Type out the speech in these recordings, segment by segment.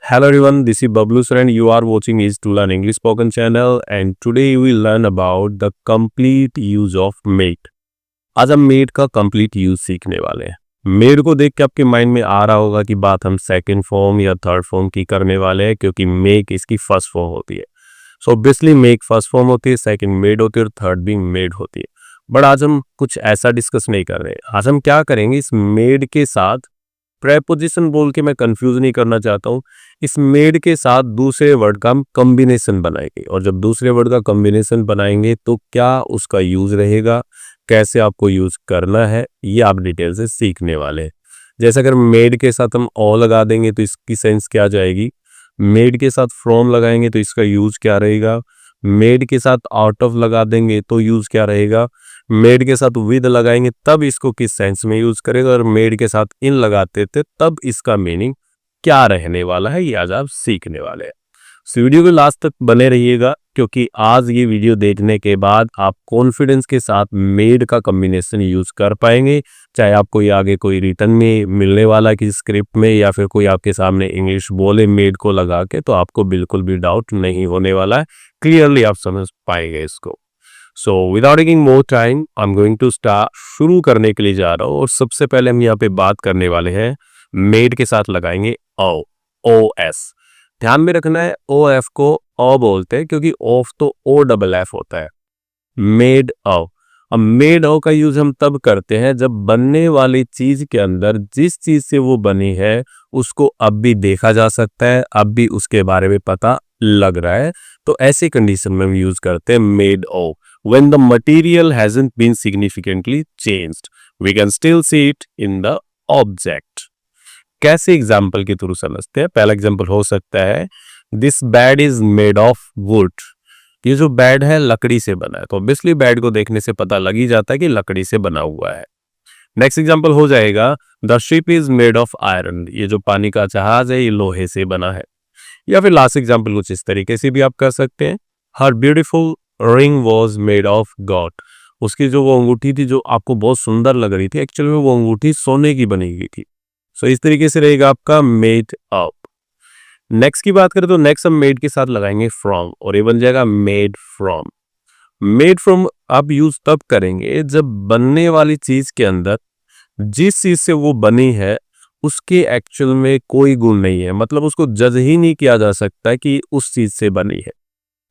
Hello everyone, this is Bablu sir and you are watching Easy to Learn English spoken channel and today we will learn about the complete use of made। आज हम made का complete use सीखने वाले हैं। made को देख के आपके माइंड में आ रहा होगा कि बात हम सेकंड फॉर्म या थर्ड फॉर्म की करने वाले हैं क्योंकि make इसकी फर्स्ट फॉर्म होती है। So obviously make first form होती है, सेकंड made होती है और थर्ड भी made होती है। बट आज हम कुछ ऐसा डिस्कस नहीं कर रहे। आज हम क्या करेंगे, इस made के साथ प्रेपोजिशन बोल के मैं कंफ्यूज नहीं करना चाहता हूँ। इस मेड के साथ दूसरे वर्ड का हम कॉम्बिनेशन बनाएंगे और जब दूसरे वर्ड का कॉम्बिनेशन बनाएंगे तो क्या उसका यूज रहेगा, कैसे आपको यूज करना है, ये आप डिटेल से सीखने वाले हैं। जैसे अगर मेड के साथ हम ओ लगा देंगे तो इसकी सेंस क्या जाएगी, मेड के साथ फ्रॉम लगाएंगे तो इसका यूज क्या रहेगा, मेड के साथ आउट ऑफ लगा देंगे तो यूज क्या रहेगा, मेड के साथ विद लगाएंगे तब इसको किस सेंस में यूज करेगा और मेड के साथ इन लगाते थे तब इसका मीनिंग क्या रहने वाला है, ये आज आप सीखने वाले हैं। इस वीडियो को लास्ट तक बने रहिएगा क्योंकि आज ये वीडियो देखने के बाद आप कॉन्फिडेंस के साथ मेड का कॉम्बिनेशन यूज कर पाएंगे, चाहे आपको ये आगे कोई रिटर्न में मिलने वाला कि स्क्रिप्ट में या फिर कोई आपके सामने इंग्लिश बोले मेड को लगा के, तो आपको बिल्कुल भी डाउट नहीं होने वाला है, क्लियरली आप समझ पाएंगे इसको। So without taking more time I am going to start. शुरू करने के लिए जा रहा हूँ और सबसे पहले हम यहाँ पे बात करने वाले हैं मेड के साथ लगाएंगे ओ, ओ एस। ध्यान में रखना है ओ एफ को ओ बोलते हैं क्योंकि ऑफ तो ओ डबल एफ होता है, मेड ओ। अब मेड ओ का यूज हम तब करते हैं जब बनने वाली चीज के अंदर जिस चीज से वो बनी है उसको अब भी देखा जा सकता है, अब भी उसके बारे में पता लग रहा है, तो ऐसे कंडीशन में हम यूज करते हैं made of. When the material hasn't been significantly changed, we can still see it in the object। कैसे एग्जाम्पल के थ्रू समझते हैं। पहला एग्जाम्पल हो सकता है this bed is made of would. ये जो बेड है लकड़ी से बना है, तो ऑब्वियसली बेड को देखने से पता लग ही जाता है कि लकड़ी से बना हुआ है। नेक्स्ट एग्जाम्पल हो जाएगा the ship is made of iron. ये जो पानी का जहाज है ये लोहे से बना है। या फिर लास्ट एग्जाम्पल कुछ इस तरीके से भी आप कर सकते हैं, her beautiful ring was made of gold. उसकी जो वो अंगूठी थी जो आपको बहुत सुंदर लग रही थी, एक्चुअल में वो अंगूठी सोने की बनी हुई थी। सो इस तरीके से रहेगा आपका मेड अप। नेक्स्ट की बात करें तो नेक्स्ट हम मेड के साथ लगाएंगे फ्रॉम और ये बन जाएगा मेड फ्रॉम। मेड फ्रॉम आप यूज तब करेंगे जब बनने वाली चीज के अंदर जिस चीज से वो बनी है उसके एक्चुअल में कोई गुण नहीं है, मतलब उसको जज ही नहीं किया जा सकता कि उस चीज से बनी है।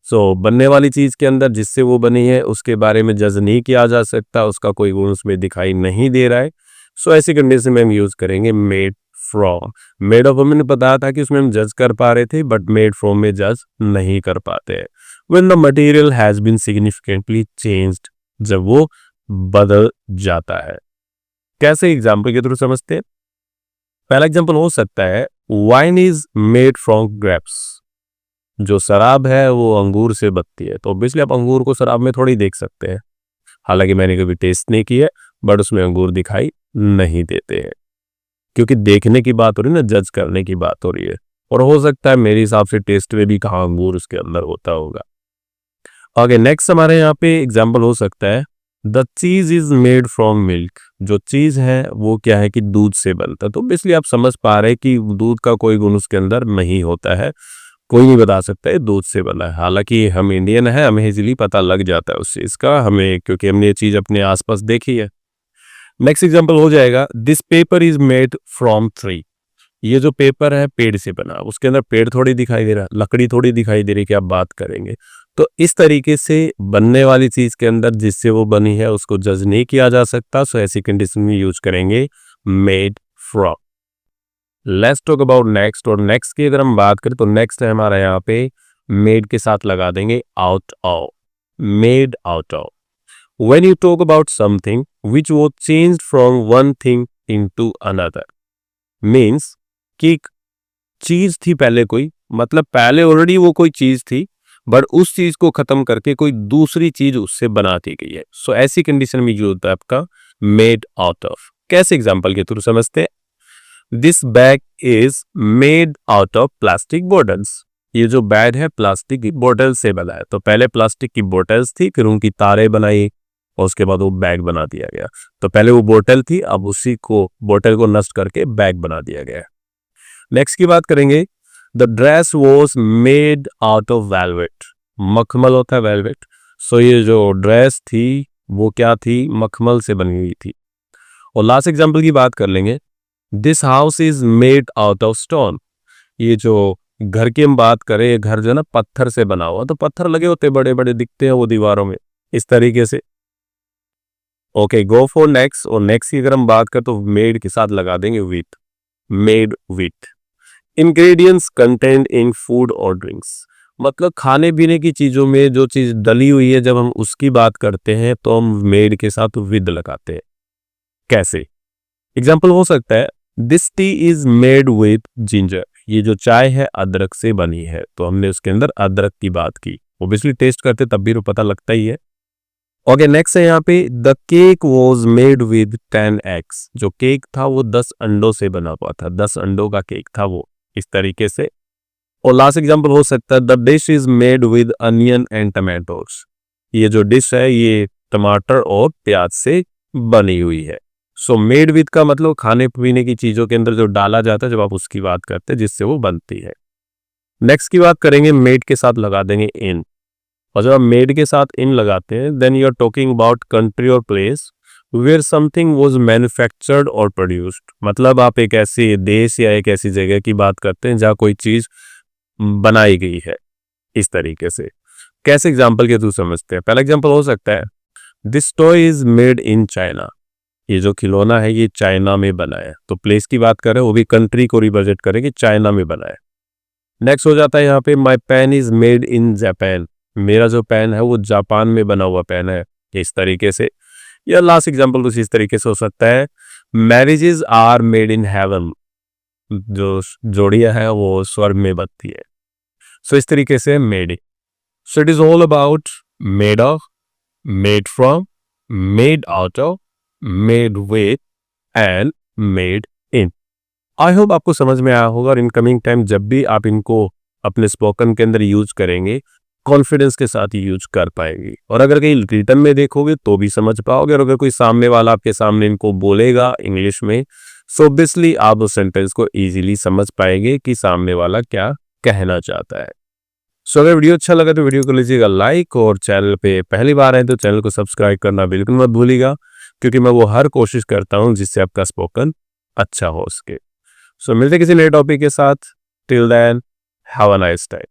सो बनने वाली चीज के अंदर जिससे वो बनी है उसके बारे में जज नहीं किया जा सकता, उसका कोई गुण उसमें दिखाई नहीं दे रहा है। सो ऐसी कंडीशन में हम यूज करेंगे मेड फ्रॉम। मेड ऑफ हमने बताया था कि उसमें हम जज कर पा रहे थे, बट मेड फ्रॉम में जज नहीं कर पाते हैं। When the material has been significantly changed, जब वो बदल जाता है। कैसे एग्जाम्पल के थ्रू समझते हैं। पहला एग्जाम्पल हो सकता है wine is made from grapes. जो शराब है वो अंगूर से बनती है, तो ऑब्वियसली आप अंगूर को शराब में थोड़ी देख सकते हैं, हालांकि मैंने कभी टेस्ट नहीं किया, बट उसमें अंगूर दिखाई नहीं देते हैं क्योंकि देखने की बात हो रही है ना, जज करने की बात हो रही है। और हो सकता है मेरे हिसाब से टेस्ट में भी कहाँ अंगूर उसके अंदर होता होगा। ओके, नेक्स्ट हमारे यहाँ पे एग्जाम्पल हो सकता है द चीज इज मेड फ्रॉम मिल्क। जो चीज है वो क्या है कि दूध से बनता है, तो ऑब्वियसली आप समझ पा रहे हैं कि दूध का कोई गुण उसके अंदर नहीं होता है, कोई नहीं बता सकता है दूध से बना है। हालांकि हम इंडियन है, हमें इजीली पता लग जाता है उस चीज का, हमें क्योंकि हमने ये चीज अपने आसपास देखी है। नेक्स्ट एग्जांपल हो जाएगा this paper is made from tree. ये जो पेपर है पेड़ से बना, उसके अंदर पेड़ थोड़ी दिखाई दे रहा, लकड़ी थोड़ी दिखाई दे रही कि आप बात करेंगे। तो इस तरीके से बनने वाली चीज के अंदर जिससे वो बनी है उसको जज नहीं किया जा सकता। सो ऐसी कंडीशन में यूज करेंगे made from. Let's talk about next. और नेक्स्ट की अगर हम बात करें तो नेक्स्ट है हमारा यहाँ पे मेड के साथ लगा देंगे out of, made out of. When you talk about something which was changed from one thing into another, means कि चीज थी पहले कोई, मतलब पहले ऑलरेडी वो कोई चीज थी बट उस चीज को खत्म करके कोई दूसरी चीज उससे बना दी गई है। सो ऐसी कंडीशन में यूज होता है आपका मेड आउट ऑफ। कैसे एग्जांपल के थ्रू समझते हैं। This bag is made out of plastic bottles. ये जो बैग है प्लास्टिक की बोतल से बना है, तो पहले प्लास्टिक की बोतल्स थी, फिर उनकी तारें बनाई और उसके बाद वो बैग बना दिया गया। तो पहले वो बोतल थी, अब उसी को बोतल को नष्ट करके बैग बना दिया गया। नेक्स्ट की बात करेंगे the dress was made out of velvet. मखमल होता है वेलवेट, सो ये जो ड्रेस थी वो क्या थी, मखमल से बनी हुई थी। और लास्ट एग्जाम्पल की बात कर लेंगे, this house is made out of stone. ये जो घर की हम बात करें, ये घर जो है ना पत्थर से बना हुआ, तो पत्थर लगे होते बड़े बड़े दिखते हैं वो दीवारों में, इस तरीके से। Okay, go for next. और नेक्स्ट की अगर हम बात करें तो मेड के साथ लगा देंगे with, made with. Ingredients content in food और ड्रिंक्स, मतलब खाने पीने की चीजों में जो चीज डली हुई है, जब हम उसकी बात करते हैं तो हम मेड के साथ विद लगाते हैं। कैसे? एग्जाम्पल हो सकता है, this T is made with ginger. ये जो चाय है अदरक से बनी है, तो हमने उसके अंदर अदरक की बात की। ओब्वियसली टेस्ट करते तब भी तो पता लगता ही है। ओके, नेक्स्ट है यहाँ पे, the cake was made with 10 eggs. जो केक था वो 10 अंडों से बना हुआ था, 10 अंडों का केक था वो, इस तरीके से। और लास्ट एग्जाम्पल हो सकता है, the dish is made with onion and tomatoes. ये जो डिश है ये टमाटर और प्याज से बनी हुई है। सो मेड विद का मतलब खाने पीने की चीजों के अंदर जो डाला जाता है, जब आप उसकी बात करते हैं जिससे वो बनती है। नेक्स्ट की बात करेंगे, मेड के साथ लगा देंगे इन। और जब आप मेड के साथ इन लगाते हैं, then you are talking about country और place where something was manufactured और प्रोड्यूस्ड। मतलब आप एक ऐसे देश या एक ऐसी जगह की बात करते हैं जहाँ कोई चीज बनाई गई है, इस तरीके से। कैसे एग्जाम्पल के थ्रू समझते हैं? पहला एग्जाम्पल हो सकता है, this toy is made in China. ये जो खिलौना है ये चाइना में बना है। तो प्लेस की बात करें, वो भी कंट्री को रिप्रेजेंट करें कि चाइना में बना है। नेक्स्ट हो जाता है यहाँ पे, my pen is made in Japan. मेरा जो पेन है वो जापान में बना हुआ पेन है, इस तरीके से। या लास्ट एग्जाम्पल कुछ इस तरीके से हो सकता है, marriages are made in heaven. जो जोड़ियां है वो स्वर्ग में बनती है। सो इस तरीके से made. So it is all about made of, made from, made out of, made with and made in. I hope आपको समझ में आया होगा। और इन कमिंग टाइम जब भी आप इनको अपने स्पोकन के अंदर यूज करेंगे, कॉन्फिडेंस के साथ यूज कर पाएंगे। और अगर कहीं रिटर्न में देखोगे तो भी समझ पाओगे। और अगर कोई सामने वाला आपके सामने इनको बोलेगा इंग्लिश में, सो ऑब्वियसली आप उस सेंटेंस को इजीली समझ पाएंगे कि सामने वाला क्या कहना चाहता है। सो अगर वीडियो अच्छा लगा तो वीडियो को लीजिएगा लाइक, और चैनल पे पहली बार आए तो चैनल को सब्सक्राइब करना बिल्कुल मत भूलिएगा, क्योंकि मैं वो हर कोशिश करता हूं जिससे आपका स्पोकन अच्छा हो सके। सो मिलते किसी नए टॉपिक के साथ। Till then, have a nice time.